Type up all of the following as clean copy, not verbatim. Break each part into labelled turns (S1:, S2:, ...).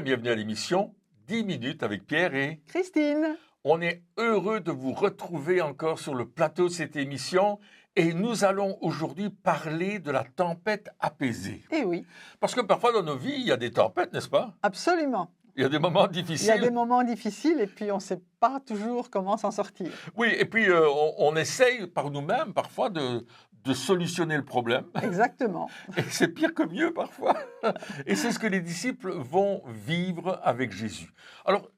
S1: bienvenue à l'émission 10 minutes avec Pierre et
S2: Christine.
S1: On est heureux de vous retrouver encore sur le plateau de cette émission et nous allons aujourd'hui parler de la tempête apaisée.
S2: Eh oui.
S1: Parce que parfois dans nos vies, il y a des tempêtes, n'est-ce pas?
S2: Absolument.
S1: Il y a des moments
S2: Il y
S1: difficiles.
S2: a des moments difficiles et puis on ne sait pas toujours comment s'en sortir.
S1: Oui, et puis on essaye par nous-mêmes parfois de solutionner le problème.
S2: Exactement.
S1: Et c'est pire que mieux parfois. Et c'est ce que les disciples vont vivre avec Jésus. Alors,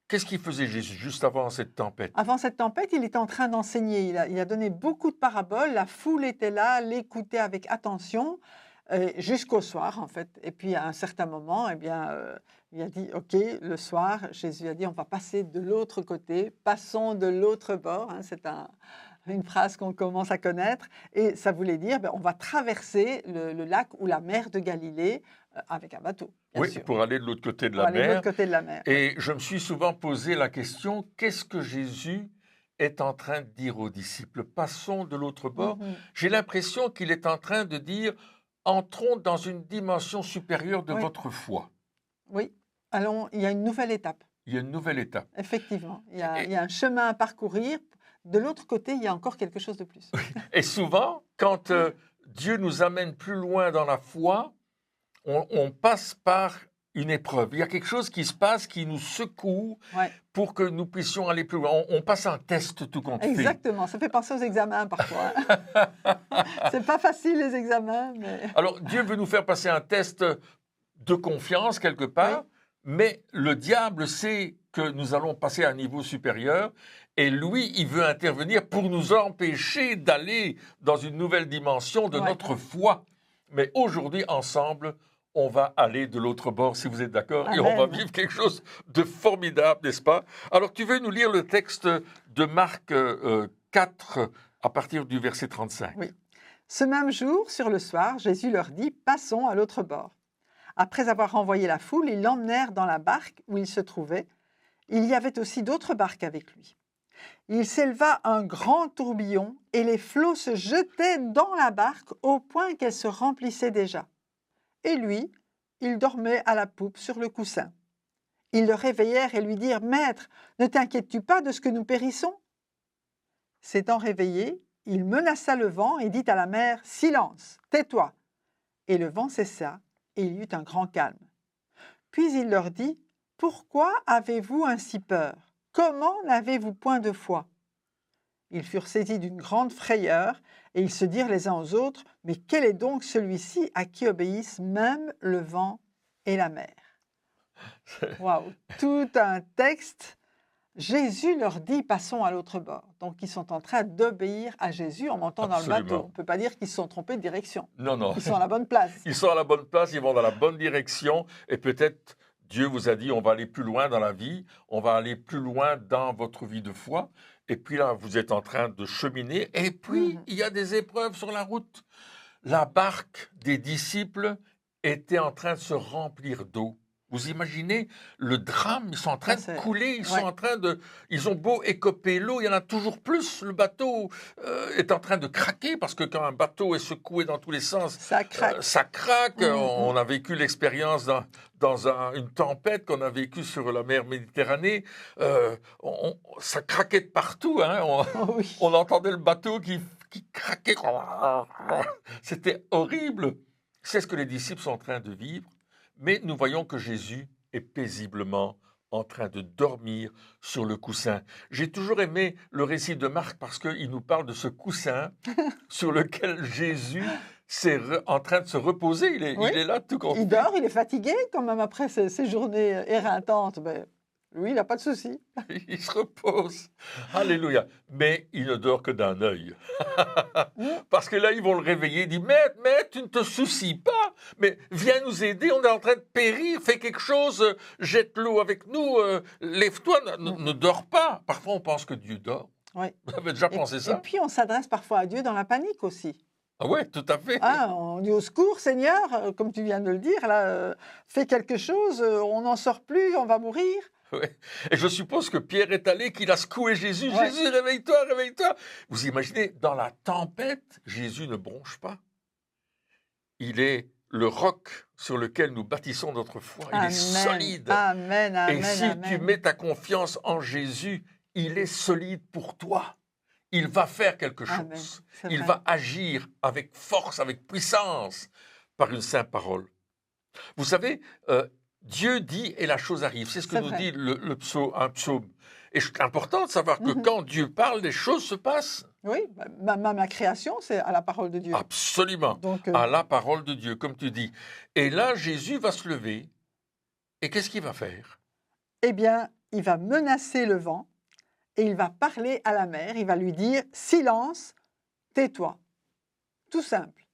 S1: qu'est-ce qu'il faisait Jésus juste avant cette tempête?
S2: Avant cette tempête, il était en train d'enseigner. Il a donné beaucoup de paraboles. La foule était là, l'écoutait avec attention jusqu'au soir, en fait. Et puis, à un certain moment, il a dit, OK, le soir, Jésus a dit, on va passer de l'autre côté, passons de l'autre bord. C'est une phrase qu'on commence à connaître. Et ça voulait dire, on va traverser le lac ou la mer de Galilée avec un bateau.
S1: Oui,
S2: sûr.
S1: pour aller de l'autre côté de
S2: Pour
S1: la
S2: aller de
S1: mer.
S2: l'autre côté de la mer.
S1: Et je me suis souvent posé la question, qu'est-ce que Jésus est en train de dire aux disciples? Passons de l'autre bord. J'ai l'impression qu'il est en train de dire, entrons dans une dimension supérieure de votre foi.
S2: Oui, allons, il y a une nouvelle étape.
S1: Il y a une nouvelle étape.
S2: Effectivement, il y a un chemin à parcourir. De l'autre côté, il y a encore quelque chose de plus.
S1: Et souvent, quand Dieu nous amène plus loin dans la foi, on passe par une épreuve. Il y a quelque chose qui se passe, qui nous secoue pour que nous puissions aller plus loin. On passe un test tout compte fait.
S2: Exactement, ça fait penser aux examens parfois. C'est pas facile les examens. Mais...
S1: Alors, Dieu veut nous faire passer un test de confiance quelque part, mais le diable sait que nous allons passer à un niveau supérieur et lui, il veut intervenir pour nous empêcher d'aller dans une nouvelle dimension de notre foi. Mais aujourd'hui, ensemble, on va aller de l'autre bord, si vous êtes d'accord, et on va vivre quelque chose de formidable, n'est-ce pas? Alors, tu veux nous lire le texte de Marc 4 à partir du verset 35?
S2: Oui. Ce même jour, sur le soir, Jésus leur dit « Passons à l'autre bord ». Après avoir renvoyé la foule, ils l'emmenèrent dans la barque où il se trouvait. Il y avait aussi d'autres barques avec lui. Il s'éleva un grand tourbillon et les flots se jetaient dans la barque au point qu'elle se remplissait déjà. Et lui, il dormait à la poupe sur le coussin. Ils le réveillèrent et lui dirent « Maître, ne t'inquiètes-tu pas de ce que nous périssons ?» S'étant réveillé, il menaça le vent et dit à la mer « Silence, tais-toi !» Et le vent cessa et il y eut un grand calme. Puis il leur dit « Pourquoi avez-vous ainsi peur ? Comment n'avez-vous point de foi ?» Ils furent saisis d'une grande frayeur et ils se dirent les uns aux autres « Mais quel est donc celui-ci à qui obéissent même le vent et la mer ?» Waouh, tout un texte. Jésus leur dit « Passons à l'autre bord ». Donc, ils sont en train d'obéir à Jésus en montant dans le bateau. On ne peut pas dire qu'ils se sont trompés de direction.
S1: Non, non.
S2: Ils sont à la bonne place.
S1: Ils sont à la bonne place, ils vont dans la bonne direction. Et peut-être, Dieu vous a dit, on va aller plus loin dans la vie, on va aller plus loin dans votre vie de foi. Et puis là, vous êtes en train de cheminer. Et puis, il y a des épreuves sur la route. La barque des disciples était en train de se remplir d'eau. Vous imaginez le drame, ils sont en train de couler, ils sont en train de... Ils ont beau écoper l'eau, il y en a toujours plus. Le bateau est en train de craquer parce que quand un bateau est secoué dans tous les sens,
S2: ça craque.
S1: Ça craque. On a vécu l'expérience dans une tempête qu'on a vécue sur la mer Méditerranée. Ça craquait de partout. Hein. On entendait le bateau qui craquait. C'était horrible. C'est ce que les disciples sont en train de vivre. Mais nous voyons que Jésus est paisiblement en train de dormir sur le coussin. J'ai toujours aimé le récit de Marc parce qu'il nous parle de ce coussin sur lequel Jésus est en train de se reposer. Il est là tout content.
S2: Il dort, il est fatigué quand même après ces journées éreintantes. Mais lui, il n'a pas de souci.
S1: Il se repose. Alléluia. Mais il ne dort que d'un œil. Parce que là, ils vont le réveiller. Il dit, Maître, tu ne te soucies pas. Mais viens nous aider, on est en train de périr. Fais quelque chose, jette l'eau avec nous. Lève-toi, ne dors pas. Parfois, on pense que Dieu dort.
S2: Oui.
S1: Vous avez déjà pensé ça?
S2: Et puis, on s'adresse parfois à Dieu dans la panique aussi.
S1: Ah ouais, tout à fait.
S2: On dit au secours, Seigneur, comme tu viens de le dire, là, fais quelque chose, on n'en sort plus, on va mourir.
S1: Ouais. Et je suppose que Pierre est allé, qu'il a secoué Jésus. Ouais. Jésus, réveille-toi, réveille-toi. Vous imaginez, dans la tempête, Jésus ne bronche pas. Il est le roc sur lequel nous bâtissons notre foi, il est solide.
S2: Amen, amen,
S1: et si
S2: amen.
S1: tu mets ta confiance en Jésus, il est solide pour toi. Il va faire quelque chose. Il va agir avec force, avec puissance, par une sainte parole. Vous savez, Dieu dit et la chose arrive. C'est ce que nous dit un psaume. Et c'est important de savoir que quand Dieu parle, les choses se passent.
S2: Oui, ma création, c'est à la parole de Dieu.
S1: Absolument, donc, à la parole de Dieu, comme tu dis. Et là, Jésus va se lever. Et qu'est-ce qu'il va faire?
S2: Eh bien, il va menacer le vent et il va parler à la mer. Il va lui dire « Silence, tais-toi ». Tout simple.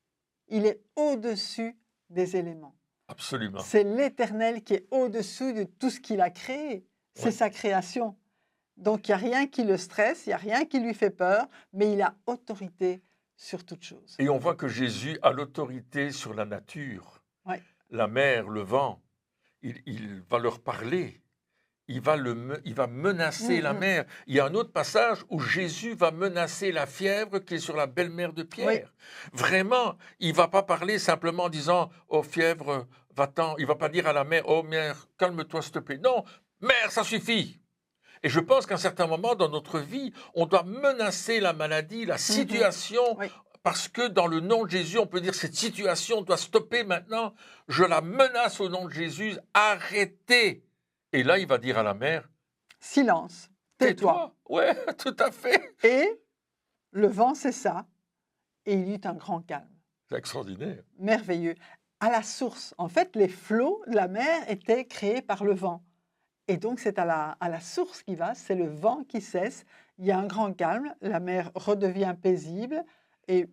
S2: Il est au-dessus des éléments.
S1: Absolument.
S2: C'est l'Éternel qui est au-dessus de tout ce qu'il a créé. C'est sa création. Donc, il n'y a rien qui le stresse, il n'y a rien qui lui fait peur, mais il a autorité sur toute chose.
S1: Et on voit que Jésus a l'autorité sur la nature. La mer, le vent, il va leur parler. Il va menacer la mer. Il y a un autre passage où Jésus va menacer la fièvre qui est sur la belle-mère de Pierre. Vraiment, il ne va pas parler simplement en disant « Oh fièvre, va-t'en ». Il ne va pas dire à la mer « Oh mer, calme-toi s'il te plaît ». Non, mer, ça suffit. Et je pense qu'à un certain moment dans notre vie, on doit menacer la maladie, la situation, parce que dans le nom de Jésus, on peut dire cette situation doit stopper maintenant. Je la menace au nom de Jésus, arrêtez. Et là, il va dire à la mer,
S2: silence, tais-toi.
S1: Ouais, tout à fait.
S2: Et le vent cessa et il y eut un grand calme.
S1: C'est extraordinaire.
S2: Merveilleux. À la source, en fait, les flots de la mer étaient créés par le vent. Et donc, c'est à la source qui va, c'est le vent qui cesse, il y a un grand calme, la mer redevient paisible, et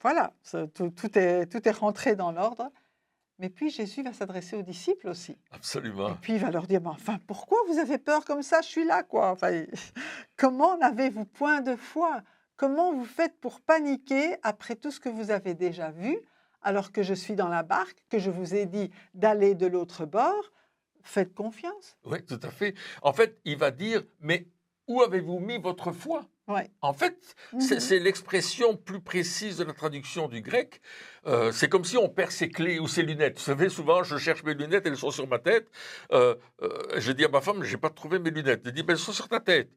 S2: voilà, tout est rentré dans l'ordre. Mais puis, Jésus va s'adresser aux disciples aussi.
S1: Absolument.
S2: Et puis, il va leur dire, enfin, pourquoi vous avez peur comme ça? Je suis là, quoi. Enfin, comment n'avez-vous point de foi? Comment vous faites pour paniquer après tout ce que vous avez déjà vu, alors que je suis dans la barque, que je vous ai dit d'aller de l'autre bord? Faites confiance.
S1: Oui, tout à fait. En fait, il va dire, mais où avez-vous mis votre foi? En fait, c'est l'expression plus précise de la traduction du grec. C'est comme si on perd ses clés ou ses lunettes. Vous savez, souvent, je cherche mes lunettes, elles sont sur ma tête. Je dis à ma femme, je n'ai pas trouvé mes lunettes. Elle dit, elles sont sur ta tête.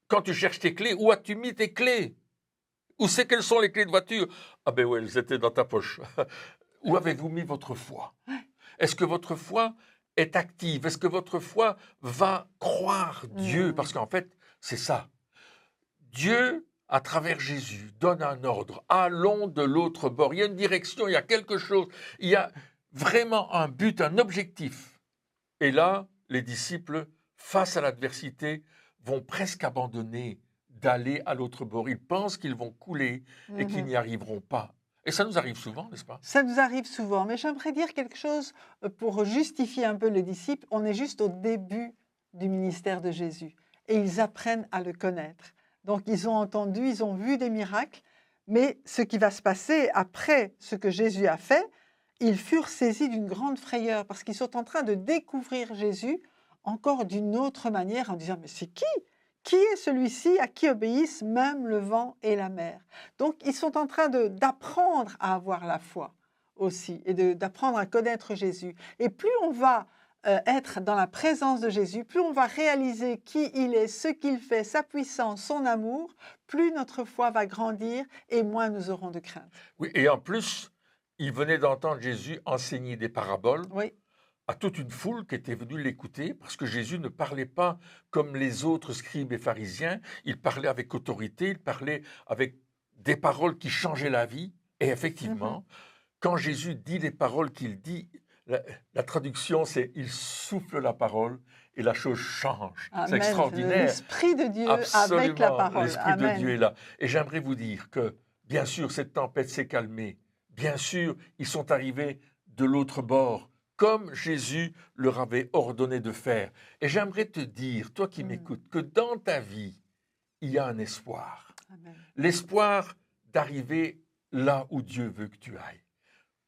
S1: Quand tu cherches tes clés, où as-tu mis tes clés? Où c'est qu'elles sont les clés de voiture? Ah ben oui, elles étaient dans ta poche. Où avez-vous mis votre foi? Est-ce que votre foi est active? Est-ce que votre foi va croire Dieu? Parce qu'en fait, c'est ça. Dieu, à travers Jésus, donne un ordre. Allons de l'autre bord. Il y a une direction, il y a quelque chose. Il y a vraiment un but, un objectif. Et là, les disciples, face à l'adversité, vont presque abandonner d'aller à l'autre bord. Ils pensent qu'ils vont couler et qu'ils n'y arriveront pas. Et ça nous arrive souvent, n'est-ce pas?
S2: Ça nous arrive souvent, mais j'aimerais dire quelque chose pour justifier un peu les disciples. On est juste au début du ministère de Jésus et ils apprennent à le connaître. Donc ils ont entendu, ils ont vu des miracles, mais ce qui va se passer après ce que Jésus a fait, ils furent saisis d'une grande frayeur parce qu'ils sont en train de découvrir Jésus encore d'une autre manière en disant « mais c'est qui ? Qui est celui-ci à qui obéissent même le vent et la mer ?» Donc, ils sont en train d'apprendre à avoir la foi aussi et d'apprendre à connaître Jésus. Et plus on va être dans la présence de Jésus, plus on va réaliser qui il est, ce qu'il fait, sa puissance, son amour, plus notre foi va grandir et moins nous aurons de crainte.
S1: Oui, et en plus, ils venaient d'entendre Jésus enseigner des paraboles.
S2: Oui.
S1: À toute une foule qui était venue l'écouter, parce que Jésus ne parlait pas comme les autres scribes et pharisiens, il parlait avec autorité, il parlait avec des paroles qui changeaient la vie. Et effectivement, quand Jésus dit les paroles qu'il dit, la traduction c'est « il souffle la parole » et la chose change. C'est extraordinaire.
S2: L'Esprit de Dieu
S1: Absolument,
S2: avec la parole.
S1: L'Esprit de Dieu est là. Et j'aimerais vous dire que, bien sûr, cette tempête s'est calmée. Bien sûr, ils sont arrivés de l'autre bord, comme Jésus leur avait ordonné de faire. Et j'aimerais te dire, toi qui m'écoutes, que dans ta vie, il y a un espoir. L'espoir d'arriver là où Dieu veut que tu ailles.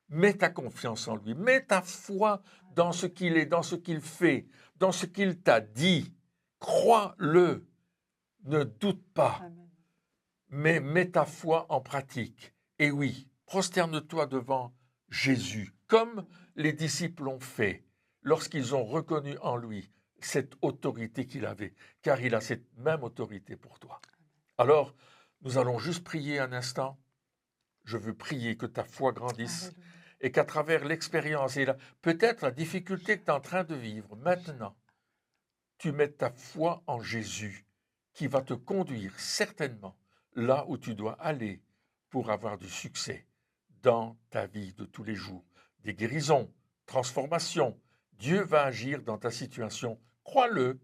S1: Mets ta confiance en lui, mets ta foi dans ce qu'il est, dans ce qu'il fait, dans ce qu'il t'a dit. Crois-le, ne doute pas, mais mets ta foi en pratique. Et oui, prosterne-toi devant Jésus, comme les disciples l'ont fait lorsqu'ils ont reconnu en lui cette autorité qu'il avait, car il a cette même autorité pour toi. Alors, nous allons juste prier un instant. Je veux prier que ta foi grandisse et qu'à travers l'expérience et peut-être la difficulté que tu es en train de vivre maintenant, tu mettes ta foi en Jésus qui va te conduire certainement là où tu dois aller pour avoir du succès dans ta vie de tous les jours. Des guérisons, transformations. Dieu va agir dans ta situation. Crois-le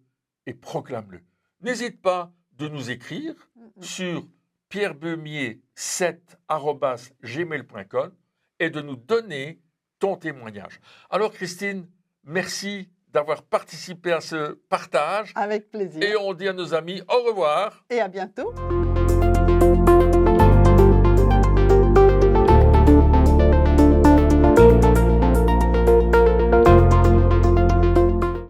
S1: et proclame-le. N'hésite pas de nous écrire sur pierrebeumier7@gmail.com et de nous donner ton témoignage. Alors Christine, merci d'avoir participé à ce partage.
S2: Avec plaisir.
S1: Et on dit à nos amis au revoir.
S2: Et à bientôt.